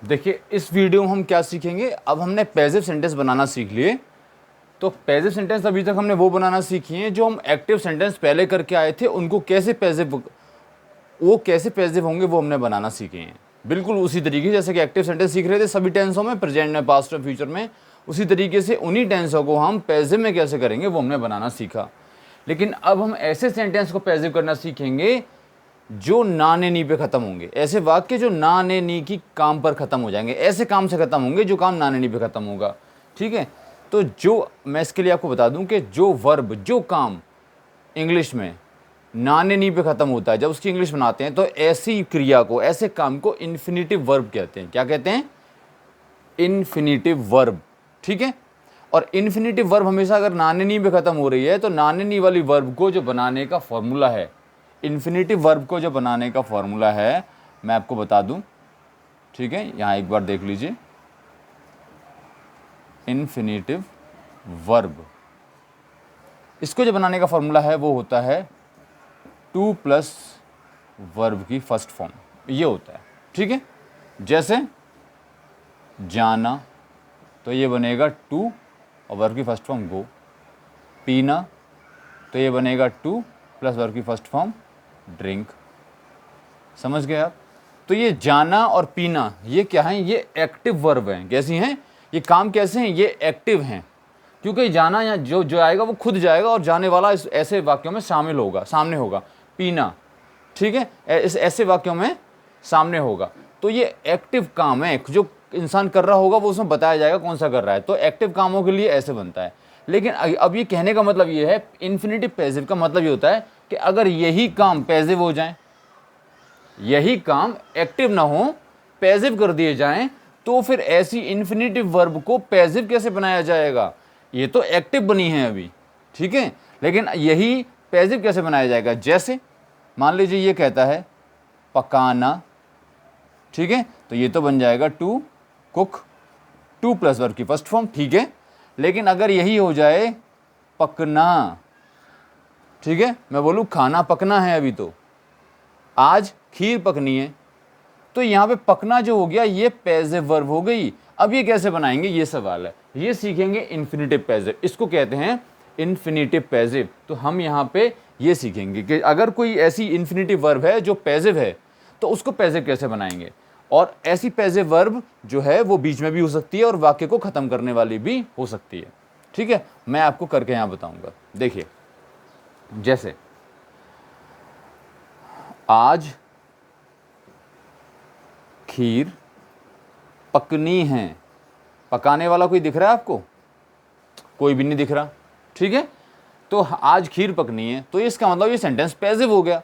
देखिए इस वीडियो में हम क्या सीखेंगे, अब हमने पैसिव सेंटेंस बनाना सीख लिए। तो पैसिव सेंटेंस अभी तक हमने वो बनाना सीखी हैं जो हम एक्टिव सेंटेंस पहले करके आए थे, उनको कैसे पैसिव होंगे वो हमने बनाना सीखे हैं। बिल्कुल उसी तरीके जैसे कि एक्टिव सेंटेंस सीख रहे थे सभी टेंसों में, प्रेजेंट में, पास्ट में, फ्यूचर में, उसी तरीके से उन्हीं टेंसों को हम पैसिव में कैसे करेंगे वो हमने बनाना सीखा। लेकिन अब हम ऐसे सेंटेंस को पैसिव करना सीखेंगे जो ना ने नी पे खत्म होंगे, ऐसे वाक्य जो ना ने नी की काम पर खत्म हो जाएंगे, ऐसे काम से खत्म होंगे जो काम ना ने नी पे खत्म होगा। ठीक है, तो जो मैं इसके लिए आपको बता दूं कि जो वर्ब, जो काम इंग्लिश में ना ने नी पे खत्म होता है, जब उसकी इंग्लिश बनाते हैं तो ऐसी क्रिया को, ऐसे काम को इन्फिनिटिव वर्ब कहते हैं। क्या कहते हैं? Infinitive verb. ठीक है, और इन्फिनिटिव वर्ब हमेशा अगर नाने नी पे खत्म हो रही है तो नाने नी वाली वर्ब को जो बनाने का फॉर्मूला है, इन्फिनिटिव वर्ब को जो बनाने का फॉर्मूला है, मैं आपको बता दूं। ठीक है, यहां एक बार देख लीजिए, इन्फिनिटिव वर्ब, इसको जो बनाने का फॉर्मूला है वो होता है 2 प्लस वर्ब की फर्स्ट फॉर्म, ये होता है। ठीक है, जैसे जाना तो ये बनेगा 2 और वर्ब की फर्स्ट फॉर्म गो। पीना तो ये बनेगा 2 प्लस वर्ब की फर्स्ट फॉर्म ड्रिंक। समझ गए आप? तो ये जाना और पीना ये क्या है? ये एक्टिव वर्ब हैं। कैसी हैं ये? काम कैसे हैं? ये एक्टिव हैं, क्योंकि जाना या जो आएगा वो खुद जाएगा और जाने वाला इस ऐसे वाक्यों में शामिल होगा, सामने होगा। पीना, ठीक है, इस ऐसे वाक्यों में सामने होगा। तो ये एक्टिव काम है, जो इंसान कर रहा होगा वो उसमें बताया जाएगा कौन सा कर रहा है। तो एक्टिव कामों के लिए ऐसे बनता है। लेकिन अब ये कहने का मतलब ये है, इन्फिनिटिव पैसिव का मतलब ये होता है कि अगर यही काम पैसिव हो जाए, यही काम एक्टिव ना हो, पैसिव कर दिए जाएं, तो फिर ऐसी इन्फिनिटिव वर्ब को पैसिव कैसे बनाया जाएगा? ये तो एक्टिव बनी है अभी, ठीक है, लेकिन यही पैसिव कैसे बनाया जाएगा? जैसे मान लीजिए ये कहता है पकाना, ठीक है, तो ये तो बन जाएगा टू कुक, 2 प्लस वर्ब की फर्स्ट फॉर्म। ठीक है, लेकिन अगर यही हो जाए पकना, ठीक है, मैं बोलूं खाना पकना है, अभी तो आज खीर पकनी है, तो यहां पे पकना जो हो गया ये पैसिव वर्ब हो गई। अब ये कैसे बनाएंगे, ये सवाल है। ये सीखेंगे इन्फिनिटिव पैसिव, इसको कहते हैं इन्फिनिटिव पैसिव। तो हम यहां पे ये सीखेंगे कि अगर कोई ऐसी इन्फिनिटिव वर्ब है जो पैसिव है तो उसको पैसिव कैसे बनाएंगे। और ऐसी पैसिव वर्ब जो है वो बीच में भी हो सकती है और वाक्य को खत्म करने वाली भी हो सकती है। ठीक है, मैं आपको करके यहां बताऊंगा। देखिए, जैसे आज खीर पकनी है, पकाने वाला कोई दिख रहा है आपको? कोई भी नहीं दिख रहा। ठीक है, तो आज खीर पकनी है, तो इसका मतलब ये सेंटेंस पैसिव हो गया।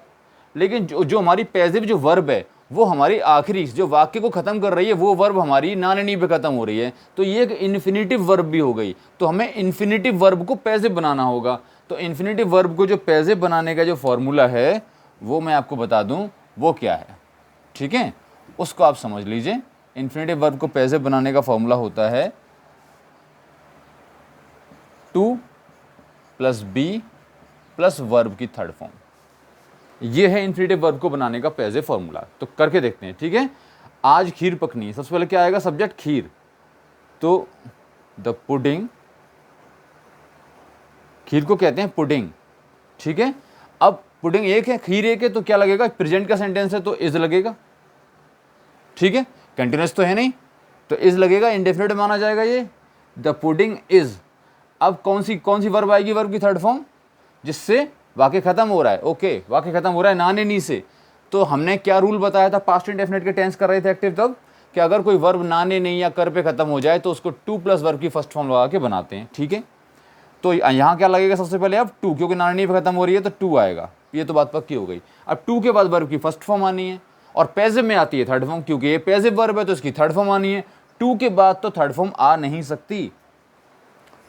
लेकिन जो हमारी पैसिव जो वर्ब है वो हमारी आखिरी जो वाक्य को खत्म कर रही है, वो वर्ब हमारी नाने नी पे खत्म हो रही है, तो ये एक इन्फिनिटिव वर्ब भी हो गई। तो हमें इन्फिनिटिव वर्ब को पैसिव बनाना होगा। तो इन्फिनिटिव वर्ब को जो पैसिव बनाने का जो फॉर्मूला है वो मैं आपको बता दूं वो क्या है। ठीक है, उसको आप समझ लीजिए। इन्फिनिटिव वर्ब को पैसिव बनाने का फॉर्मूला होता है 2 प्लस बी प्लस वर्ब की थर्ड फॉर्म। ये है इन्फिनिटिव वर्ब को बनाने का पैसिव फॉर्मूला। तो करके देखते हैं। ठीक है, आज खीर पकनी है, सबसे पहले क्या आएगा? सब्जेक्ट खीर, तो द पुडिंग, खीर को कहते हैं पुडिंग। ठीक है, अब पुडिंग एक है, खीर एक है, तो क्या लगेगा? प्रेजेंट का सेंटेंस है तो इज लगेगा। ठीक है, कंटिन्यूअस तो है नहीं, तो इज लगेगा, इंडेफिनिट माना जाएगा ये। द पुडिंग इज, अब कौन सी वर्ब आएगी? वर्ब की थर्ड फॉर्म, जिससे वाक्य खत्म हो रहा है। ओके, वाक्य खत्म हो रहा है नाने नी से। तो हमने क्या रूल बताया था पास्ट इंडेफिनिट के टेंस कर रहे थे एक्टिव तब, कि अगर कोई वर्ब नाने नहीं या कर पे खत्म हो जाए तो उसको 2 प्लस वर्ब की फर्स्ट फॉर्म लगा के बनाते हैं। ठीक है, तो यहाँ क्या लगेगा? सबसे पहले अब 2, क्योंकि नाने नी पे खत्म हो रही है तो 2 आएगा, ये तो बात पक्की हो गई। अब 2 के बाद वर्ब की फर्स्ट फॉर्म आनी है, और पैसिव में आती है थर्ड फॉर्म, क्योंकि ये पैसिव वर्ब है तो इसकी थर्ड फॉर्म आनी है। 2 के बाद तो थर्ड फॉर्म आ नहीं सकती,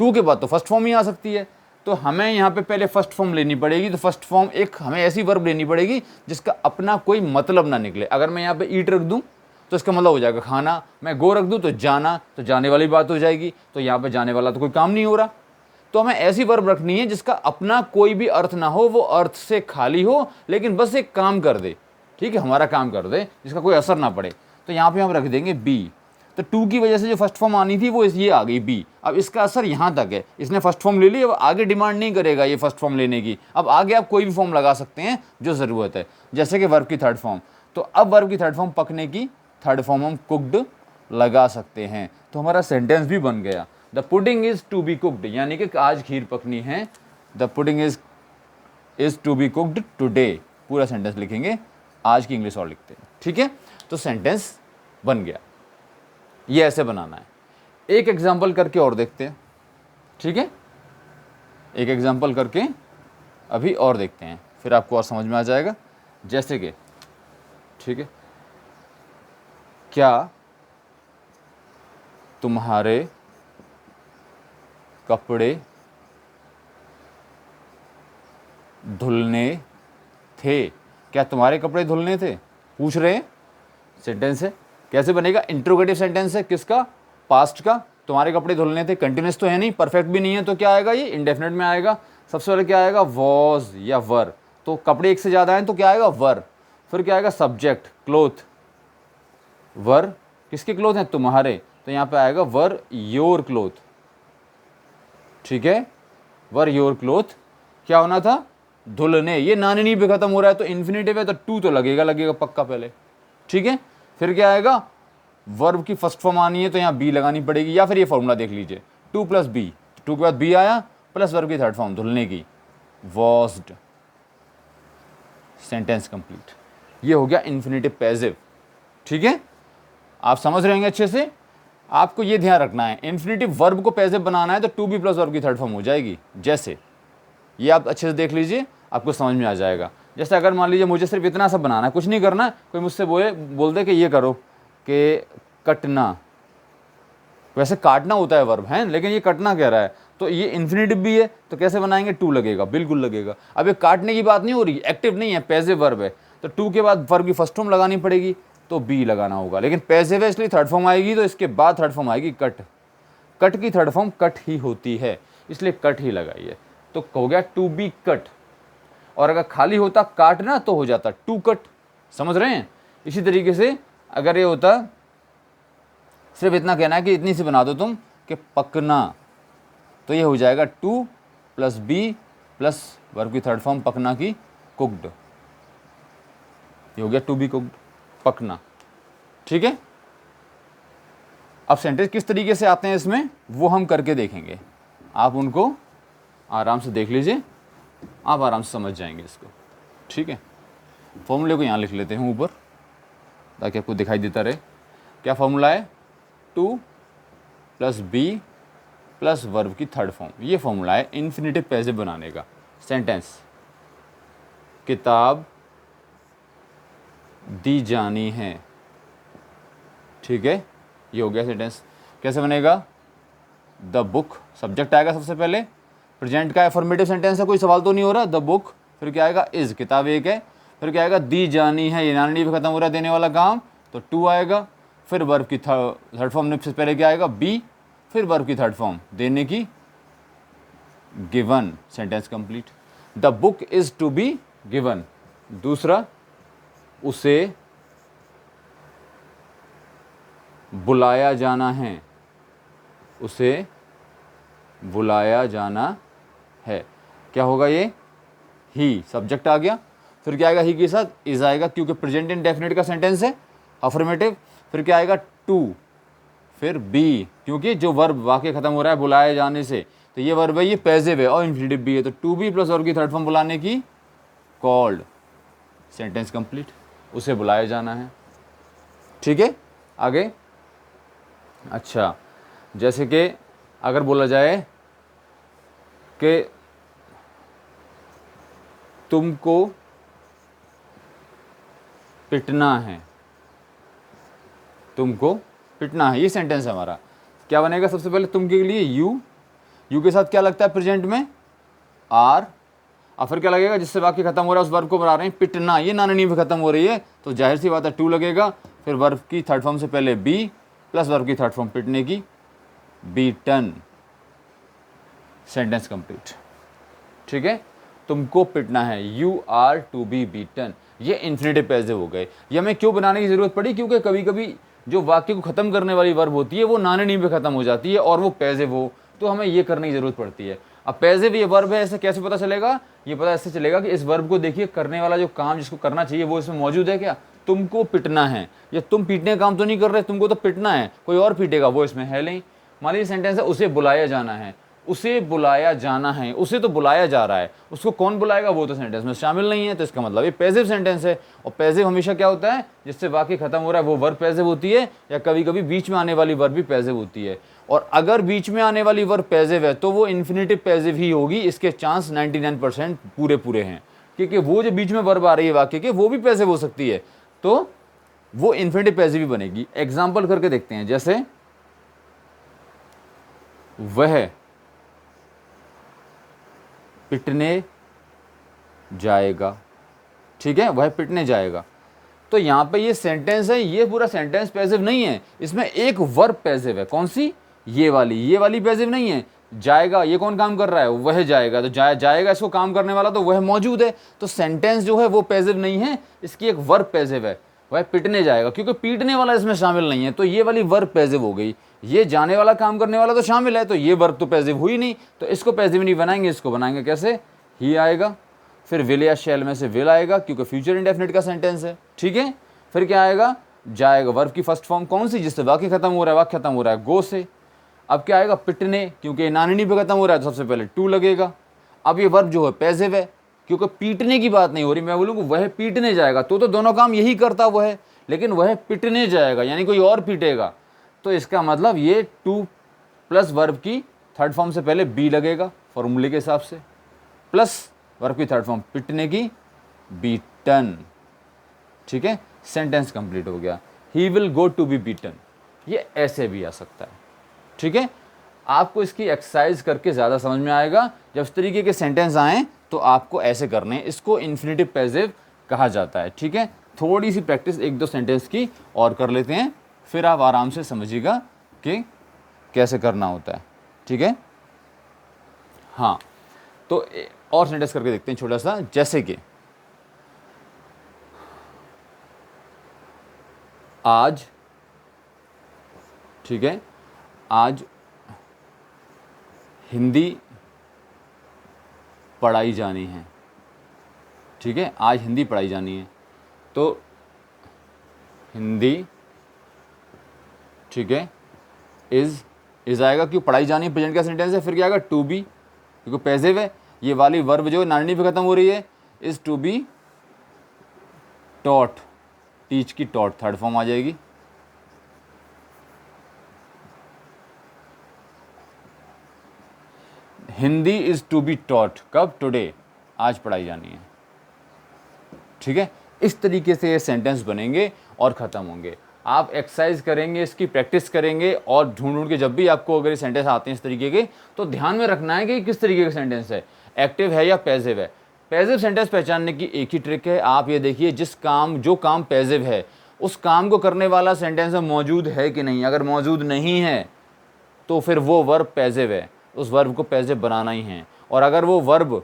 2 के बाद तो फर्स्ट फॉर्म ही आ सकती है। तो हमें यहाँ पे पहले फर्स्ट फॉर्म लेनी पड़ेगी। तो फर्स्ट फॉर्म एक हमें ऐसी वर्ब लेनी पड़ेगी जिसका अपना कोई मतलब ना निकले। अगर मैं यहाँ पे ईट रख दूँ तो इसका मतलब हो जाएगा खाना, मैं गो रख दूँ तो जाना, तो जाने वाली बात हो जाएगी। तो यहाँ पे जाने वाला तो कोई काम नहीं हो रहा। तो हमें ऐसी वर्ब रखनी है जिसका अपना कोई भी अर्थ ना हो, वो अर्थ से खाली हो, लेकिन बस एक काम कर दे। ठीक है, हमारा काम कर दे, जिसका कोई असर ना पड़े। तो यहाँ पे हम रख देंगे बी, तो टू की वजह से जो फर्स्ट फॉर्म आनी थी वो ये आ गई बी। अब इसका असर यहाँ तक है, इसने फर्स्ट फॉर्म ले ली, अब आगे डिमांड नहीं करेगा ये फर्स्ट फॉर्म लेने की। अब आगे आप कोई भी फॉर्म लगा सकते हैं जो ज़रूरत है, जैसे कि वर्ब की थर्ड फॉर्म। तो अब वर्ब की थर्ड फॉर्म पकने की थर्ड फॉर्म हम कुकड लगा सकते हैं, तो हमारा सेंटेंस भी बन गया। The pudding is to be cooked, यानी कि आज खीर पकनी है। The pudding is to be cooked today, पूरा सेंटेंस लिखेंगे, आज की इंग्लिश और लिखते हैं, ठीक है। तो सेंटेंस बन गया, ये ऐसे बनाना है। एक एग्जाम्पल करके और देखते हैं, ठीक है। एक एग्जाम्पल करके अभी और देखते हैं, फिर आपको और समझ में आ जाएगा। जैसे कि, ठीक है, क्या तुम्हारे कपड़े धुलने थे? क्या तुम्हारे कपड़े धुलने थे, पूछ रहे हैं। सेंटेंस है, कैसे बनेगा? इंट्रोगेटिव सेंटेंस है, किसका? पास्ट का। तुम्हारे कपड़े धुलने थे, कंटिन्यूस तो है नहीं, परफेक्ट भी नहीं है, तो क्या आएगा? ये इंडेफिनिट में आएगा। सबसे पहले क्या आएगा? वॉज या वर, तो कपड़े एक से ज़्यादा हैं तो क्या आएगा? वर। फिर क्या आएगा? सब्जेक्ट क्लोथ, वर किसके क्लोथ हैं? तुम्हारे, तो यहाँ पे आएगा वर योर क्लोथ, ठीक है। वर योर क्लोथ क्या होना था? धुलने। ये नानी पे खत्म हो रहा है तो इन्फिनेटिव है, तो टू तो लगेगा पक्का पहले, ठीक है। फिर क्या आएगा? वर्ब की फर्स्ट फॉर्म आनी है तो यहाँ बी लगानी पड़ेगी, या फिर ये फॉर्मूला देख लीजिए, टू प्लस बी, टू के बाद बी आया प्लस वर्ब की थर्ड फॉर्म धुलने की, वॉस्ड। Sentence complete. ये हो गया इन्फिनेटिव पैसिव, ठीक है। आप समझ रहे होंगे अच्छे से। आपको ये ध्यान रखना है, इन्फिनेटिव वर्ब को पैसिव बनाना है तो टू बी प्लस वर्ब की थर्ड फॉर्म हो जाएगी। जैसे ये आप अच्छे से देख लीजिए, आपको समझ में आ जाएगा। जैसे अगर मान लीजिए मुझे सिर्फ इतना सा बनाना है, कुछ नहीं करना, कोई मुझसे बोल दे कि ये करो, कि कटना, वैसे काटना होता है वर्ब है, लेकिन ये कटना कह रहा है, तो ये इन्फिनेटिव भी है, तो कैसे बनाएंगे? टू लगेगा, बिल्कुल लगेगा। अब ये काटने की बात नहीं हो रही, एक्टिव नहीं है, पैसिव वर्ब है, तो टू के बाद वर्ब की फर्स्ट फॉर्म लगानी पड़ेगी, तो बी लगाना होगा। लेकिन पैसिव है इसलिए थर्ड फॉर्म आएगी, तो इसके बाद थर्ड फॉर्म आएगी कट। कट की थर्ड फॉर्म कट ही होती है, इसलिए कट ही लगाइए, तो हो गया टू बी कट। और अगर खाली होता काटना तो हो जाता टू कट, समझ रहे हैं। इसी तरीके से अगर ये होता, सिर्फ इतना कहना है कि इतनी सी बना दो तुम कि पकना, तो ये हो जाएगा to plus be plus verb की थर्ड फॉर्म पकना की कुकड, ये हो गया टू बी कुकड, पकना, ठीक है। अब सेंटेंस किस तरीके से आते हैं इसमें, वो हम करके देखेंगे, आप उनको आराम से देख लीजिए, आप आराम से समझ जाएंगे इसको, ठीक है। फॉर्मूले को यहाँ लिख लेते हैं ऊपर, ताकि आपको दिखाई देता रहे। क्या फॉर्मूला है? To plus be plus verb की थर्ड फॉर्म, ये फॉर्मूला है इन्फिनेटिव पैसिव बनाने का। सेंटेंस, किताब दी जानी है, ठीक है, ये हो गया सेंटेंस। कैसे बनेगा? द बुक, सब्जेक्ट आएगा सबसे पहले, प्रेजेंट का एफर्मेटिव सेंटेंस है, कोई सवाल तो नहीं हो रहा, द बुक, फिर क्या आएगा? इज, किताब एक है, फिर क्या आएगा? दी जानी है, ये नानी पे खत्म हो रहा है, देने वाला काम, तो टू आएगा। फिर वर्ब की थर्ड फॉर्म से पहले क्या आएगा? बी, फिर वर्ब की थर्ड फॉर्म देने की, given. Sentence complete. The book is to be given. दूसरा, उसे बुलाया जाना है, उसे बुलाया जाना है, क्या होगा ये? ही, सब्जेक्ट आ गया, फिर क्या आएगा? ही के साथ इज आएगा, क्योंकि प्रेजेंट इंडेफिनिट का सेंटेंस है, अफर्मेटिव। फिर क्या आएगा? टू, फिर बी, क्योंकि जो वर्ब वाक्य खत्म हो रहा है बुलाए जाने से, तो ये वर्ब है, ये पैसिव है और इन्फिनेटिव भी है, तो टू बी प्लस वर्ब की थर्ड फॉर्म बुलाने की, कॉल्ड। सेंटेंस कंप्लीट, उसे बुलाया जाना है, ठीक है। आगे, अच्छा, जैसे कि अगर बोला जाए कि तुमको पिटना है, तुमको पिटना है, ये सेंटेंस है हमारा। क्या बनेगा? सबसे पहले तुम के लिए यू, यू के साथ क्या लगता है प्रेजेंट में? आर, और फिर क्या लगेगा? जिससे वाक्य खत्म हो रहा है उस वर्ब को बना रहे हैं, पिटना, ये नानी पे खत्म हो रही है, तो जाहिर सी बात है टू लगेगा। फिर वर्ब की थर्ड फॉर्म से पहले बी प्लस वर्ब की थर्ड फॉर्म पिटने की, बीटन। सेंटेंस कंप्लीट, ठीक है। तुमको पिटना है, you are to be beaten, ये इन्फिनेटिव पैसिव हो गए। ये हमें क्यों बनाने की जरूरत पड़ी? क्योंकि कभी कभी जो वाक्य को खत्म करने वाली वर्ब होती है वो नाने नी पे खत्म हो जाती है और वो पैसिव हो, तो हमें ये करने की जरूरत पड़ती है। अब पैसिव ये वर्ब है, ऐसे कैसे पता चलेगा? ये पता ऐसे चलेगा कि इस वर्ब को देखिए, करने वाला जो काम जिसको करना चाहिए वो इसमें मौजूद है क्या? तुमको पिटना है, या तुम पीटने का काम तो नहीं कर रहे, तुमको तो पिटना है, कोई और पीटेगा, वो इसमें है नहीं। मान लीजिए सेंटेंस है उसे बुलाया जाना है, उसे बुलाया जाना है, उसे तो बुलाया जा रहा है, उसको कौन बुलाएगा वो तो सेंटेंस में शामिल नहीं है, तो इसका मतलब ये पैसिव सेंटेंस है। और पैसिव हमेशा क्या होता है? जिससे वाक्य खत्म हो रहा है वो वर्ब पैसिव होती है, या कभी कभी बीच में आने वाली वर्ब भी पैसिव होती है। और अगर बीच में आने वाली वर्ब पैसिव है तो वो इन्फिनिटिव पैसिव ही होगी, इसके चांस 99% पूरे हैं, क्योंकि वो जो बीच में वर्ब आ रही है वाक्य के वो भी पैसिव हो सकती है, तो वो इन्फिनिटिव पैसिव ही बनेगी। एग्जाम्पल करके देखते हैं, जैसे वह पिटने जाएगा, ठीक है, वह पिटने जाएगा। तो यहां पे ये सेंटेंस है, ये पूरा सेंटेंस पैसिव नहीं है, इसमें एक वर्ब पैसिव है। कौन सी? ये वाली पैसिव नहीं है। जाएगा, ये कौन काम कर रहा है? वह जाएगा, तो जाएगा इसको काम करने वाला तो वह मौजूद है, तो सेंटेंस जो है वो पैसिव नहीं है, इसकी एक वर्ब पैसिव है, वह पिटने जाएगा, क्योंकि पीटने वाला इसमें शामिल नहीं है, तो ये वाली वर्ब पैसिव हो गई। ये जाने वाला काम करने वाला तो शामिल है, तो ये वर्ब तो पैसिव हुई नहीं, तो इसको पैसिव नहीं बनाएंगे, इसको बनाएंगे कैसे? ही आएगा, फिर विल या शैल में से विल आएगा, क्योंकि फ्यूचर इंडेफिनिट का सेंटेंस है, ठीक है। फिर क्या आएगा? जाएगा, वर्ब की फर्स्ट फॉर्म कौन सी? जिससे वाक्य खत्म हो रहा है, वाक्य खत्म हो रहा है गो से। अब क्या आएगा? पिटने, क्योंकि नानी पे खत्म हो रहा है तो सबसे पहले टू लगेगा। अब ये वर्ब जो है पैसिव है, क्योंकि पीटने की बात नहीं हो रही, मैं बोलूँ वह पीटने जाएगा, तो दोनों काम यही करता वो है, लेकिन वह पिटने जाएगा यानी कोई और पीटेगा, तो इसका मतलब ये टू प्लस वर्ब की थर्ड फॉर्म से पहले बी लगेगा फॉर्मूले के हिसाब से, प्लस वर्ब की थर्ड फॉर्म पिटने की, बीटन, ठीक है, सेंटेंस कंप्लीट हो गया। He will go to be beaten, ये ऐसे भी आ सकता है, ठीक है। आपको इसकी एक्सरसाइज करके ज़्यादा समझ में आएगा। जब इस तरीके के सेंटेंस आएँ तो आपको ऐसे करने, इसको इन्फिनिटिव पैसिव कहा जाता है, ठीक है। थोड़ी सी प्रैक्टिस एक दो सेंटेंस की और कर लेते हैं, फिर आप आराम से समझिएगा कि कैसे करना होता है, ठीक है। हाँ, तो और सेंटेंस करके देखते हैं छोटा सा, जैसे कि आज, ठीक है, आज हिंदी पढ़ाई जानी है, ठीक है, आज हिंदी पढ़ाई जानी है, तो हिंदी, ठीक है, इज आएगा, क्यों? पढ़ाई जानी है, प्रेजेंट का सेंटेंस है। फिर क्या आएगा? टू बी, क्योंकि पैसिव है, ये वाली वर्ब जो नानी पे खत्म हो रही है, is to be taught, teach की टॉट थर्ड फॉर्म आ जाएगी। Hindi is to be taught, कब? टुडे, आज पढ़ाई जानी है, ठीक है। इस तरीके से ये सेंटेंस बनेंगे और ख़त्म होंगे। आप एक्सरसाइज करेंगे, इसकी प्रैक्टिस करेंगे, और ढूंढ के जब भी आपको अगर ये सेंटेंस आते हैं इस तरीके के, तो ध्यान में रखना है कि किस तरीके का सेंटेंस है, एक्टिव है या पैसिव है। पैसिव सेंटेंस पहचानने की एक ही ट्रिक है, आप ये देखिए, जो काम पैसिव है उस काम को करने वाला सेंटेंस में मौजूद है कि नहीं। अगर मौजूद नहीं है तो फिर वो वर्ब पैसिव है, उस वर्ब को पैसिव बनाना ही है। और अगर वो वर्ब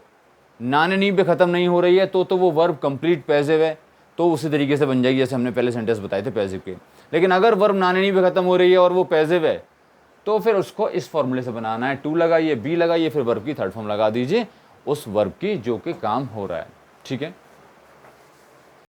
नाने नी पे ख़त्म नहीं हो रही है तो वो वर्ब कंप्लीट पैसिव है, तो उसी तरीके से बन जाएगी जैसे हमने पहले सेंटेंस बताए थे पैसिव के। लेकिन अगर वर्ब नाने नी पे ख़त्म हो रही है और वो पैसिव है, तो फिर उसको इस फॉर्मूले से बनाना है, टू लगाइए, बी लगाइए, फिर वर्ब की थर्ड फॉर्म लगा दीजिए उस वर्ब की जो कि काम हो रहा है, ठीक है।